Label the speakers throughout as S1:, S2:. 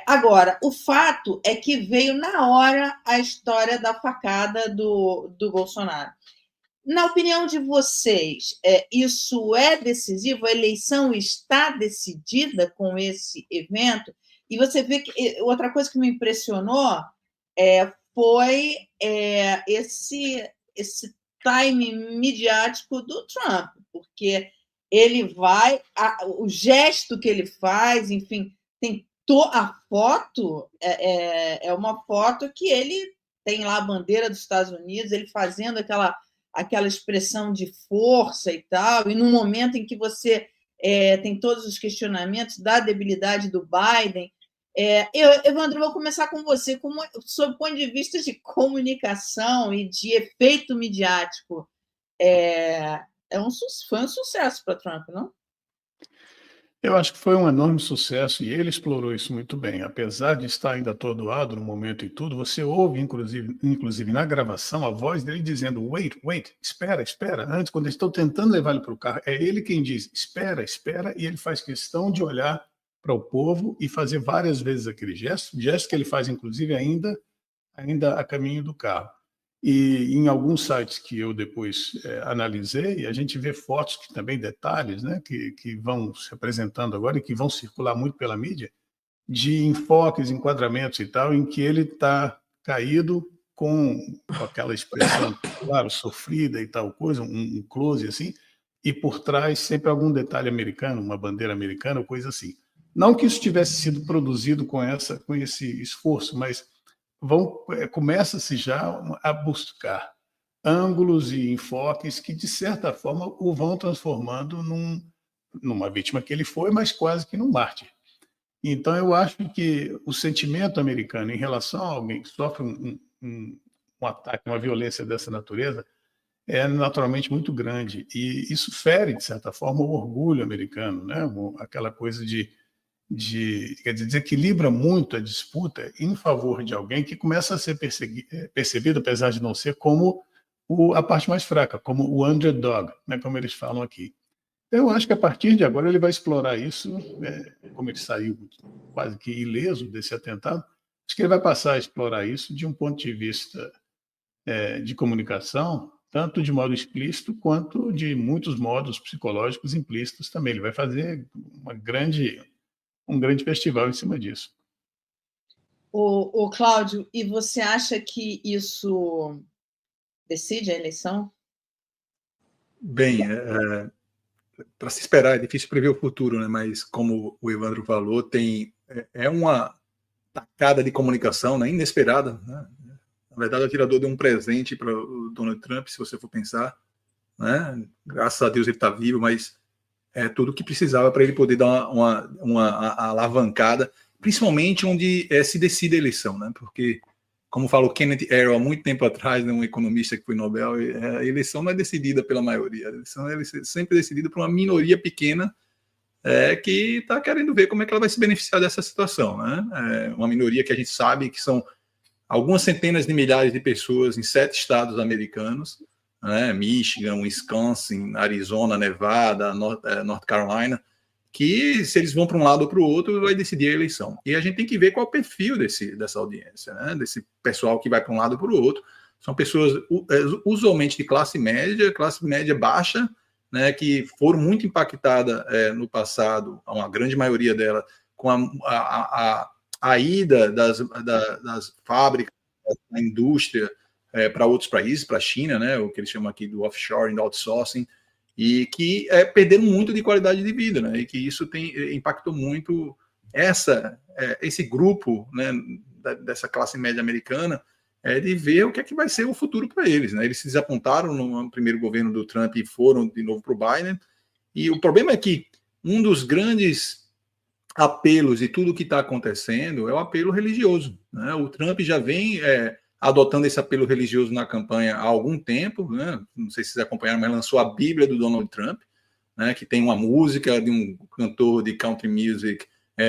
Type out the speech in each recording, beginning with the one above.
S1: Agora, o fato é que veio na hora a história da facada do Bolsonaro. Na opinião de vocês, isso é decisivo? A eleição está decidida com esse evento? E você vê que outra coisa que me impressionou foi esse time midiático do Trump, porque ele vai, o gesto que ele faz, enfim, tem a foto é uma foto que ele tem lá a bandeira dos Estados Unidos, ele fazendo aquela expressão de força e tal, e no momento em que você tem todos os questionamentos da debilidade do Biden. Evandro, vou começar com você. Sob o ponto de vista de comunicação e de efeito midiático, foi um sucesso para Trump, não?
S2: Eu acho que foi um enorme sucesso e ele explorou isso muito bem. Apesar de estar ainda atordoado no momento e tudo, você ouve, inclusive na gravação, a voz dele dizendo: wait, espera. Antes, quando eles estão tentando levar ele para o carro, é ele quem diz: espera, e ele faz questão de olhar para o povo e fazer várias vezes aquele gesto que ele faz, inclusive, ainda a caminho do carro. E em alguns sites que eu depois analisei, a gente vê fotos que também detalhes, né, que vão se apresentando agora e que vão circular muito pela mídia, de enfoques, enquadramentos e tal, em que ele está caído com aquela expressão, claro, sofrida e tal coisa, um close assim, e por trás sempre algum detalhe americano, uma bandeira americana ou coisa assim. Não que isso tivesse sido produzido com esse esforço, mas começa-se já a buscar ângulos e enfoques que, de certa forma, o vão transformando numa vítima que ele foi, mas quase que num mártir. Então, eu acho que o sentimento americano em relação a alguém que sofre um ataque, uma violência dessa natureza, é naturalmente muito grande. E isso fere, de certa forma, o orgulho americano, né? Aquela coisa quer dizer, desequilibra muito a disputa em favor de alguém que começa a ser percebido, apesar de não ser, como a parte mais fraca, como o underdog, né, como eles falam aqui. Eu acho que a partir de agora ele vai explorar isso, como ele saiu quase que ileso desse atentado, acho que ele vai passar a explorar isso de um ponto de vista de comunicação, tanto de modo explícito quanto de muitos modos psicológicos implícitos também. Ele vai fazer um grande festival em cima disso.
S1: O Cláudio, e você acha que isso decide a eleição?
S3: Bem, para se esperar, é difícil prever o futuro, né? Mas como o Evandro falou, é uma tacada de comunicação, né? Inesperada, né? Na verdade, o atirador deu um presente para o Donald Trump, se você for pensar, né? Graças a Deus ele está vivo, mas é tudo o que precisava para ele poder dar uma alavancada, principalmente onde se decide a eleição, né? Porque, como falou Kenneth Arrow há muito tempo atrás, né, um economista que foi Nobel, a eleição não é decidida pela maioria, a eleição é sempre decidida por uma minoria pequena que está querendo ver como é que ela vai se beneficiar dessa situação, né? Uma minoria que a gente sabe que são algumas centenas de milhares de pessoas em 7 estados americanos, né, Michigan, Wisconsin, Arizona, Nevada, North Carolina, que se eles vão para um lado ou para o outro, vai decidir a eleição. E a gente tem que ver qual é o perfil dessa audiência, né, desse pessoal que vai para um lado ou para o outro. São pessoas usualmente de classe média baixa, né, que foram muito impactadas no passado, uma grande maioria delas, com a ida das fábricas, da indústria, para outros países, para a China, né, o que eles chamam aqui do offshoring, do outsourcing, e que perderam muito de qualidade de vida, né, e que isso impactou muito esse grupo, né, dessa classe média americana, de ver o que é que vai ser o futuro para eles, né. Eles se desapontaram no primeiro governo do Trump e foram de novo para o Biden, e o problema é que um dos grandes apelos e tudo o que está acontecendo é o apelo religioso, né. O Trump já vem adotando esse apelo religioso na campanha há algum tempo, né? Não sei se vocês acompanharam, mas lançou a Bíblia do Donald Trump, né? Que tem uma música de um cantor de country music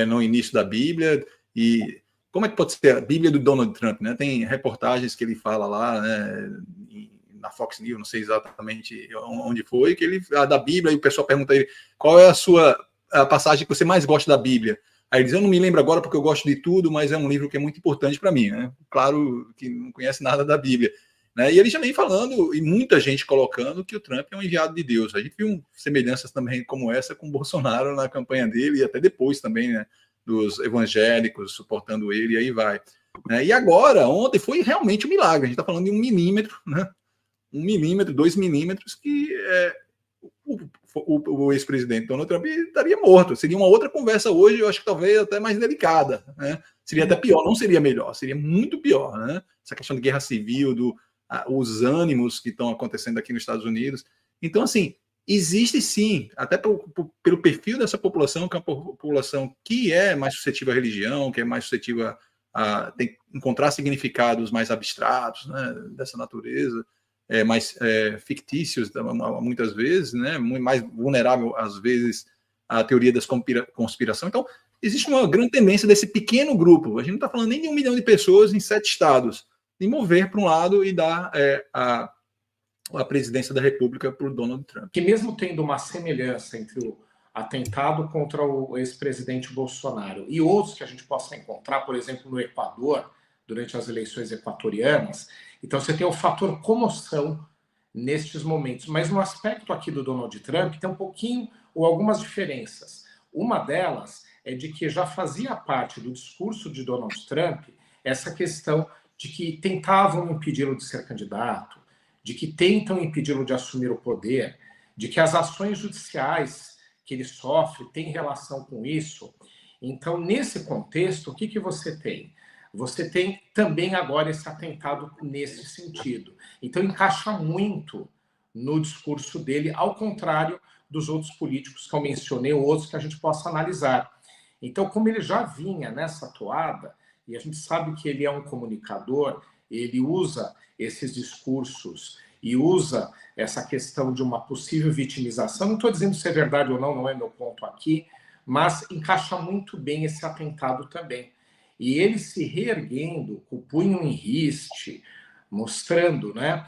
S3: no início da Bíblia. E como é que pode ser a Bíblia do Donald Trump, né? Tem reportagens que ele fala lá, né, na Fox News, não sei exatamente onde foi, que ele da Bíblia, e o pessoal pergunta a ele qual é a passagem que você mais gosta da Bíblia. Aí ele diz, eu não me lembro agora porque eu gosto de tudo, mas é um livro que é muito importante para mim, né? Claro que não conhece nada da Bíblia, né? E ele já vem falando, e muita gente colocando, que o Trump é um enviado de Deus. A gente viu semelhanças também como essa com o Bolsonaro na campanha dele, e até depois também, né? Dos evangélicos suportando ele, e aí vai. Né? E agora, ontem, foi realmente um milagre. A gente está falando de 1 milímetro, né? 1 milímetro, 2 milímetros, que o ex-presidente Donald Trump estaria morto. Seria uma outra conversa hoje, eu acho que talvez até mais delicada, né? Seria até pior, não seria melhor, seria muito pior, né? Essa questão de guerra civil, os ânimos que estão acontecendo aqui nos Estados Unidos. Então, assim, existe sim, até pelo perfil dessa população, que é uma população que é mais suscetível à religião, que é mais suscetível a encontrar significados mais abstratos, né, dessa natureza, mais fictícios muitas vezes, né, mais vulnerável às vezes à teoria da conspiração. Então, existe uma grande tendência desse pequeno grupo, a gente não está falando nem de 1 milhão de pessoas em 7 estados, de mover para um lado e dar a presidência da República para o Donald Trump.
S4: Que mesmo tendo uma semelhança entre o atentado contra o ex-presidente Bolsonaro e outros que a gente possa encontrar, por exemplo, no Equador, durante as eleições equatorianas, então você tem o fator comoção nestes momentos. Mas no aspecto aqui do Donald Trump tem um pouquinho ou algumas diferenças. Uma delas é de que já fazia parte do discurso de Donald Trump essa questão de que tentavam impedi-lo de ser candidato, de que tentam impedi-lo de assumir o poder, de que as ações judiciais que ele sofre têm relação com isso. Então, nesse contexto, o que você tem? Você tem também agora esse atentado nesse sentido. Então, encaixa muito no discurso dele, ao contrário dos outros políticos que eu mencionei, ou outros que a gente possa analisar. Então, como ele já vinha nessa toada, e a gente sabe que ele é um comunicador, ele usa esses discursos e usa essa questão de uma possível vitimização. Não estou dizendo se é verdade ou não, não é meu ponto aqui, mas encaixa muito bem esse atentado também. E ele se reerguendo, com o punho em riste, mostrando, né,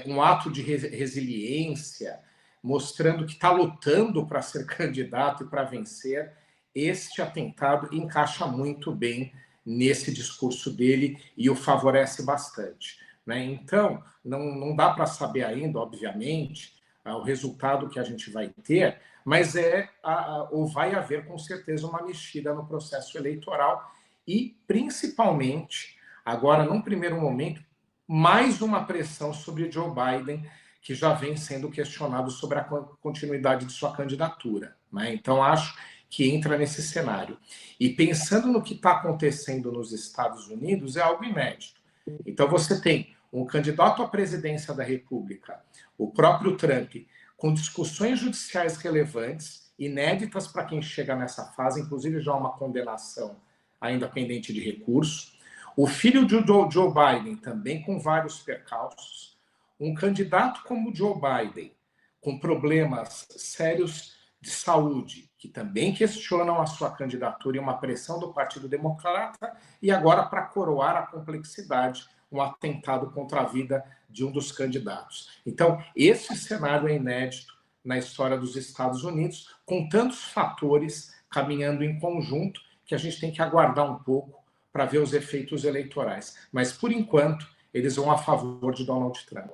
S4: um ato de resiliência, mostrando que está lutando para ser candidato e para vencer, este atentado encaixa muito bem nesse discurso dele e o favorece bastante, né? Então, não dá para saber ainda, obviamente, o resultado que a gente vai ter, mas ou vai haver com certeza uma mexida no processo eleitoral e, principalmente, agora, num primeiro momento, mais uma pressão sobre Joe Biden, que já vem sendo questionado sobre a continuidade de sua candidatura, né? Então, acho que entra nesse cenário. E pensando no que está acontecendo nos Estados Unidos, é algo inédito. Então, você tem um candidato à presidência da República, o próprio Trump, com discussões judiciais relevantes, inéditas para quem chega nessa fase, inclusive já uma condenação ainda pendente de recurso. O filho de Joe Biden, também com vários percalços. Um candidato como Joe Biden, com problemas sérios de saúde, que também questionam a sua candidatura e uma pressão do Partido Democrata, e agora, para coroar a complexidade, um atentado contra a vida de um dos candidatos. Então, esse cenário é inédito na história dos Estados Unidos, com tantos fatores caminhando em conjunto, que a gente tem que aguardar um pouco para ver os efeitos eleitorais. Mas, por enquanto, eles vão a favor de Donald Trump.